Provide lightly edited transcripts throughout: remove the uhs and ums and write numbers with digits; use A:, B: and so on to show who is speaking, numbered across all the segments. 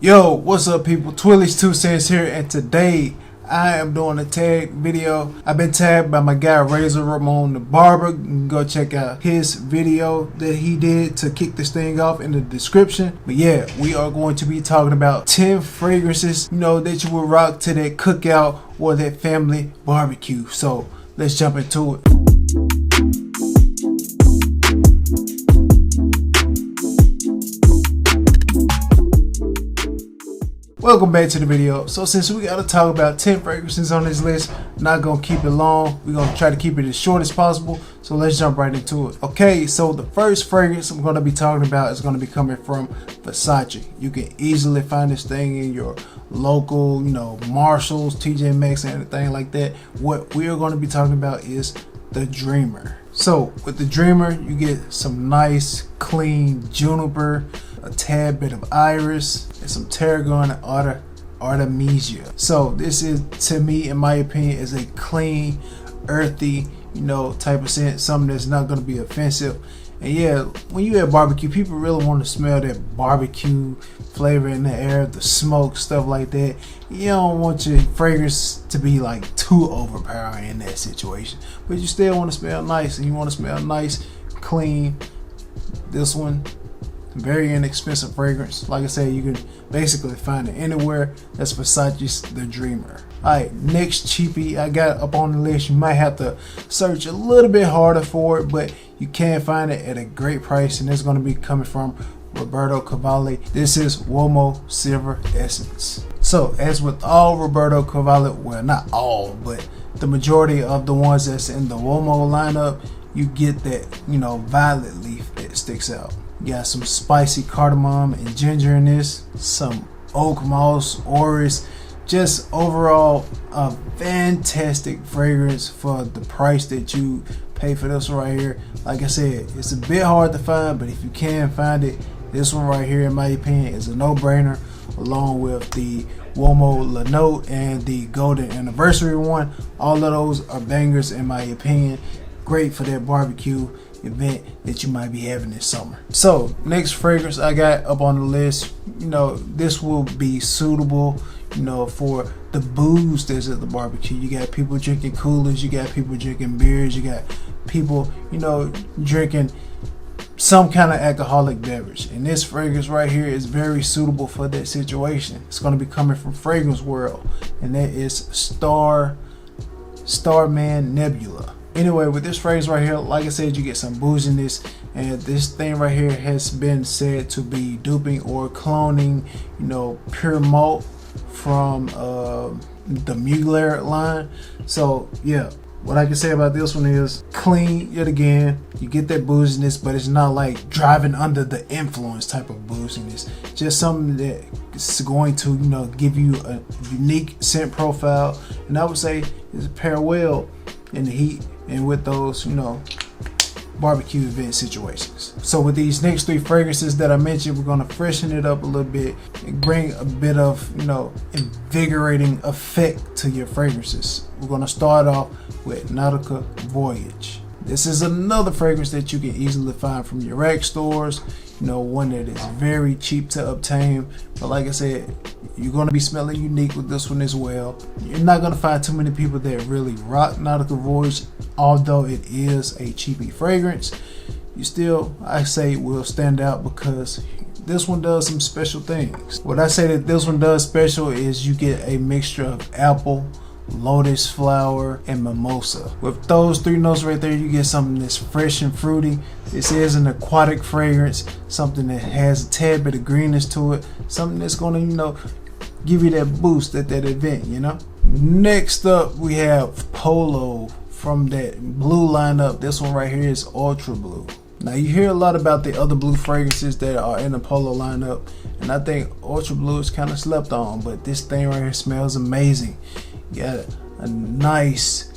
A: Yo, what's up people? Twilley's 2 cents here, and today I am doing a tag video. I've been tagged by my guy Rayzor, Ramon the Barber. You can go check out his video that he did to kick this thing off in the description. But yeah, we are going to be talking about 10 fragrances, that you will rock to that cookout or that family barbecue. So let's jump into it. Welcome back to the video. So since we got to talk about 10 fragrances on this list, I'm not going to keep it long. We're going to try to keep it as short as possible. So let's jump right into it. Okay, so the first fragrance I'm going to be talking about is going to be coming from Versace. You can easily find this thing in your local, Marshalls, TJ Maxx, and anything like that. What we are going to be talking about is the Dreamer. So with the Dreamer, you get some nice, clean juniper, a tad bit of iris, and some tarragon and artemisia. So this is, to me, in my opinion, is a clean, earthy, type of scent, something that's not going to be offensive. And yeah, when you have barbecue, people really want to smell that barbecue flavor in the air, the smoke, stuff like that. You don't want your fragrance to be like too overpowering in that situation, but you still want to smell nice, and you want to smell nice, clean. This one, very inexpensive fragrance. Like I said, you can basically find it anywhere. That's Versace's The Dreamer. Alright, next cheapie I got up on the list. You might have to search a little bit harder for it, but you can find it at a great price, and it's going to be coming from Roberto Cavalli. This is Uomo Silver Essence. So as with all Roberto Cavalli, well, not all, but the majority of the ones that's in the Uomo lineup, you get that violet leaf that sticks out. You got some spicy cardamom and ginger in this, some oak moss, orris. Just overall a fantastic fragrance for the price that you pay for this one right here. Like I said, it's a bit hard to find, but if you can find it, this one right here, in my opinion, is a no-brainer, along with the Uomo La Note and the Golden Anniversary one. All of those are bangers in my opinion. Great for that barbecue event that you might be having this summer. So next fragrance I got up on the list, this will be suitable for the booze that's at the barbecue. You got people drinking coolers, you got people drinking beers, you got people drinking some kind of alcoholic beverage, and this fragrance right here is very suitable for that situation. It's going to be coming from Fragrance World, and that is Starman Nebula. Anyway, with this fragrance right here, like I said, you get some booze in this, and this thing right here has been said to be duping or cloning, pure malt from the Mugler line. So yeah, what I can say about this one is clean yet again. You get that booziness, but it's not like driving under the influence type of booziness. Just something that is going to give you a unique scent profile, and I would say it's pair well in the heat and with those barbecue event situations. So with these next 3 fragrances that I mentioned, we're going to freshen it up a little bit and bring a bit of invigorating effect to your fragrances. We're going to start off with Nautica Voyage. This is another fragrance that you can easily find from your rack stores, one that is very cheap to obtain. But like I said, you're going to be smelling unique with this one as well. You're not going to find too many people that really rock Nautica Voyage, although it is a cheapy fragrance. You still, I say, will stand out because this one does some special things. What I say that this one does special is you get a mixture of apple, lotus flower, and mimosa. With those 3 notes right there, you get something that's fresh and fruity. This is an aquatic fragrance, something that has a tad bit of greenness to it, something that's going to give you that boost at that event. Next up, we have Polo from that blue lineup. This one right here is ultra blue. Now you hear a lot about the other blue fragrances that are in the Polo lineup, and I think ultra blue is kind of slept on, but this thing right here smells amazing. You got a nice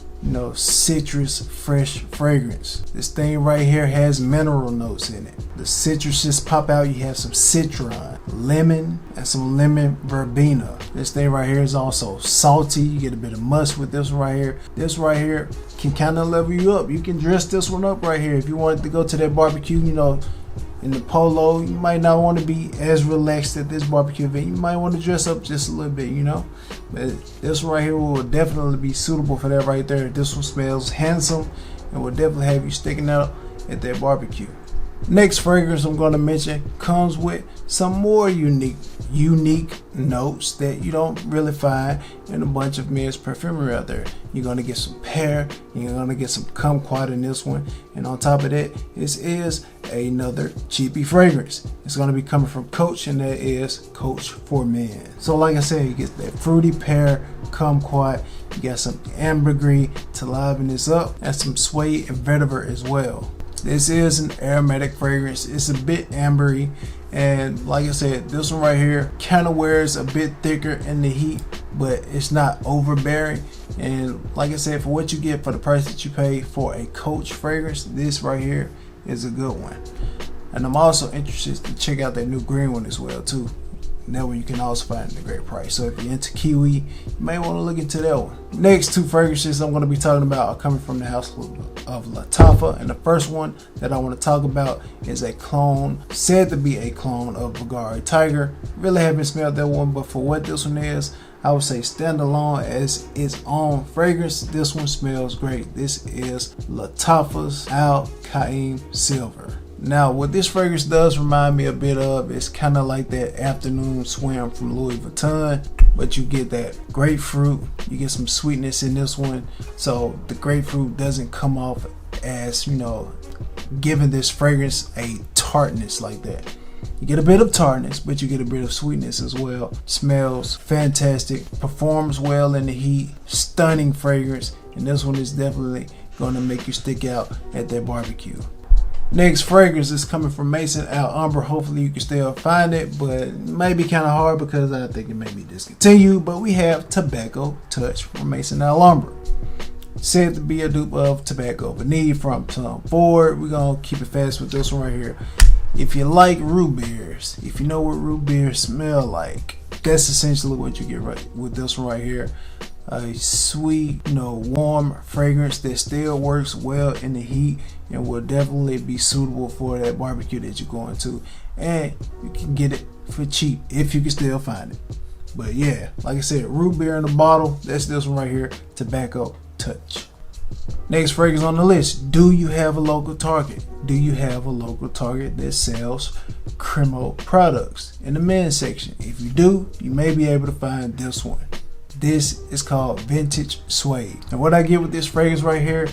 A: citrus fresh fragrance. This thing right here has mineral notes in it. The citruses pop out. You have some citron, lemon, and some lemon verbena. This thing right here is also salty. You get a bit of musk with this right here. This right here can kind of level you up. You can dress this one up right here if you wanted to go to that barbecue, in the Polo, you might not want to be as relaxed at this barbecue event. You might want to dress up just a little bit, you know. But this one right here will definitely be suitable for that right there. This one smells handsome and will definitely have you sticking out at that barbecue. Next fragrance I'm going to mention comes with some more unique notes that you don't really find in a bunch of men's perfumery out there. You're going to get some pear, you're going to get some kumquat in this one, and on top of that, this is another cheapy fragrance. It's going to be coming from Coach, and that is Coach for Men. So like I said, you get that fruity pear, kumquat, you got some ambergris to liven this up, and some suede and vetiver as well. This is an aromatic fragrance. It's a bit ambery, and like I said, this one right here kind of wears a bit thicker in the heat, but it's not overbearing. And like I said, for what you get for the price that you pay for a Coach fragrance, this right here is a good one. And I'm also interested to check out that new green one as well too. That one you can also find at a great price. So if you're into kiwi, you may want to look into that one. Next two fragrances I'm going to be talking about are coming from the house of Lattafa. And the first one that I want to talk about is a clone, said to be a clone of Bulgari Tiger. Really haven't smelled that one, but for what this one is, I would say standalone as its own fragrance. This one smells great. This is Lattafa's Al Qiam Silver. Now, what this fragrance does remind me a bit of, it's kind of like that afternoon swim from Louis Vuitton, but you get that grapefruit, you get some sweetness in this one, so the grapefruit doesn't come off as, you know, giving this fragrance a tartness like that. You get a bit of tartness, but you get a bit of sweetness as well. Smells fantastic, performs well in the heat, stunning fragrance, and this one is definitely going to make you stick out at that barbecue. Next fragrance is coming from Maison Alhambra. Hopefully you can still find it, but it may be kind of hard because I think it may be discontinued. But we have Tobacco Touch from Maison Alhambra. Said to be a dupe of Tobacco Vanille from Tom Ford. We're going to keep it fast with this one right here. If you like root beers, if you know what root beers smell like, that's essentially what you get right with this one right here. A sweet, you know, warm fragrance that still works well in the heat and will definitely be suitable for that barbecue that you're going to. And you can get it for cheap if you can still find it. But yeah, like I said, root beer in a bottle. That's this one right here, Tobacco Touch. Next fragrance on the list. Do you have a local Target? Do you have a local Target that sells Cremo products in the men's section? If you do, you may be able to find this one. This is called Vintage Suede. And what I get with this fragrance right here,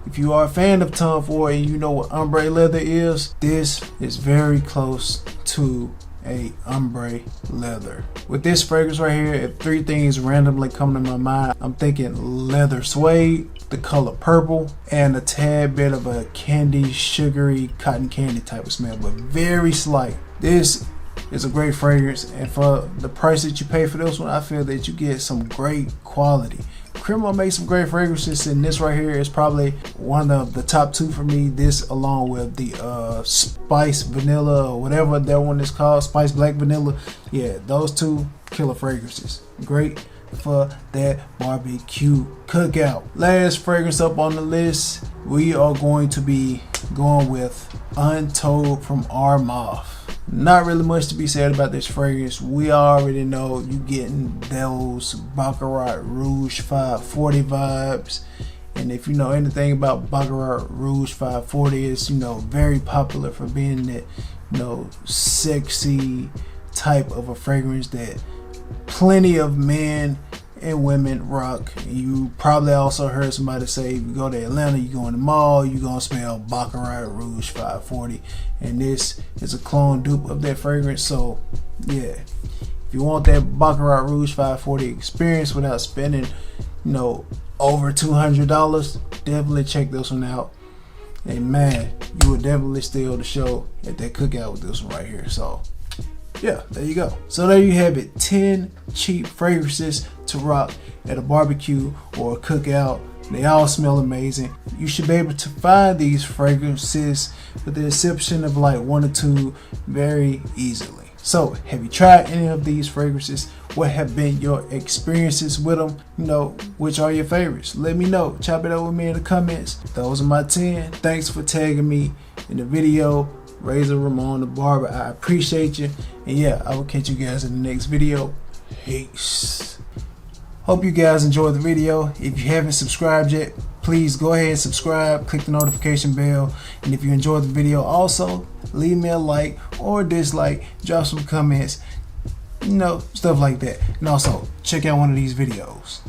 A: if you are a fan of Tom Ford and you know what ombre leather is, this is very close to a ombre leather. With this fragrance right here, if three things randomly come to my mind, I'm thinking leather suede, the color purple, and a tad bit of a candy, sugary, cotton candy type of smell, but very slight. This is a great fragrance, and for the price that you pay for this one, I feel that you get some great quality. Cremo makes some great fragrances, and this right here is probably one of the top two for me. This along with the Spice Vanilla or whatever that one is called, Spice Black Vanilla. Yeah, those two killer fragrances. Great for that barbecue cookout. Last fragrance up on the list, we are going to be going with Untold from Armaf. Not really much to be said about this fragrance. We already know you getting those Baccarat Rouge 540 vibes. And if you know anything about Baccarat Rouge 540, it's, you know, very popular for being that, you know, sexy type of a fragrance that plenty of men and women rock. You probably also heard somebody say, if you go to Atlanta, you go in the mall, you're gonna smell Baccarat Rouge 540, and this is a clone dupe of that fragrance. So yeah, if you want that Baccarat Rouge 540 experience without spending, you know, over $200, definitely check this one out. And man, you would definitely steal the show at that cookout with this one right here. So yeah, there you go. So there you have it, 10 cheap fragrances to rock at a barbecue or a cookout. They all smell amazing. You should be able to find these fragrances with the exception of like one or two very easily. So have you tried any of these fragrances? What have been your experiences with them? You know, which are your favorites? Let me know. Chop it up with me in the comments. Those are my 10. Thanks for tagging me in the video. Rayzor, Ramon, the Barber. I appreciate you. And yeah, I will catch you guys in the next video. Peace. Hope you guys enjoyed the video. If you haven't subscribed yet, please go ahead and subscribe, click the notification bell. And if you enjoyed the video, also leave me a like or a dislike, drop some comments, you know, stuff like that. And also check out one of these videos.